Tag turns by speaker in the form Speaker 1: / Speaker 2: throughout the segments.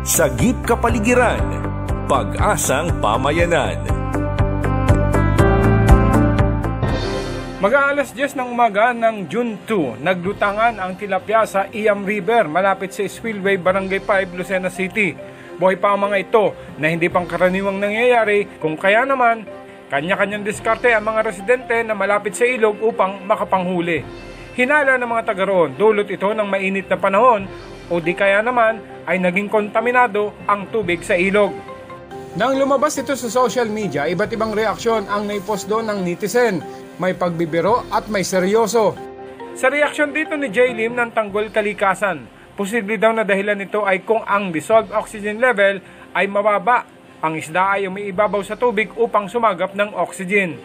Speaker 1: Sagip Kapaligiran, Pag-asang Pamayanan.
Speaker 2: Mag-aalas 10 ng umaga ng June 2, naglutangan ang tilapia sa Iam River malapit sa Spillway, Barangay 5, Lucena City. Buhay pa ang mga ito na hindi pangkaraniwang nangyayari, kung kaya naman kanya-kanyang diskarte ang mga residente na malapit sa ilog upang makapanghuli. Hinala ng mga taga roon, dulot ito ng mainit na panahon o di kaya naman ay naging kontaminado ang tubig sa ilog. Nang lumabas ito sa social media, iba't ibang reaksyon ang naipost doon ng netizen. May pagbibiro at may seryoso. Sa reaksyon dito ni J. Lim ng Tanggol Kalikasan, posible daw na dahilan nito ay kung ang dissolved oxygen level ay mababa. Ang isda ay umiibabaw sa tubig upang sumagap ng oxygen.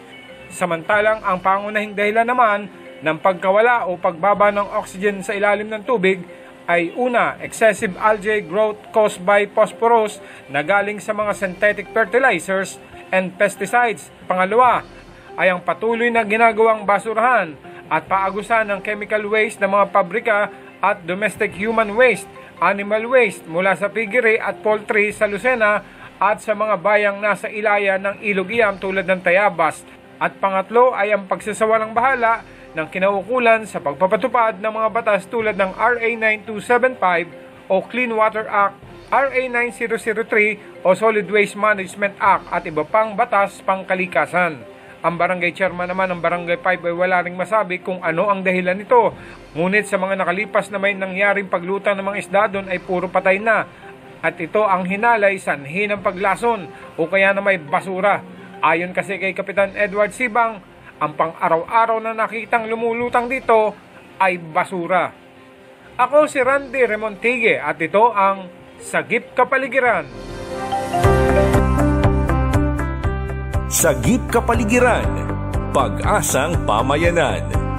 Speaker 2: Samantalang ang pangunahing dahilan naman ng pagkawala o pagbaba ng oxygen sa ilalim ng tubig ay una, excessive algae growth caused by phosphorus na galing sa mga synthetic fertilizers and pesticides. Pangalawa, ay ang patuloy na ginagawang basurahan at paagusan ng chemical waste ng mga pabrika at domestic human waste, animal waste mula sa piggery at poultry sa Lucena at sa mga bayang nasa ilaya ng Ilog Iam tulad ng Tayabas. At pangatlo ay ang pagsasawalang bahala ng kinaukulan sa pagpapatupad ng mga batas tulad ng RA 9275 o Clean Water Act, RA 9003 o Solid Waste Management Act at iba pang batas pangkalikasan. Ang barangay chairman naman ng Barangay 5 ay wala ring masabi kung ano ang dahilan nito. Ngunit sa mga nakalipas na may nangyaring paglutang ng mga isda doon ay puro patay na. At ito ang hinalay sanhi ng paglason o kaya na may basura. Ayon kasi kay Kapitan Edward Sibang, ang pang-araw-araw na nakitang lumulutang dito ay basura. Ako si Randy Remontigue at ito ang Sagip Kapaligiran.
Speaker 1: Sagip Kapaligiran, Pag-asang Pamayanan.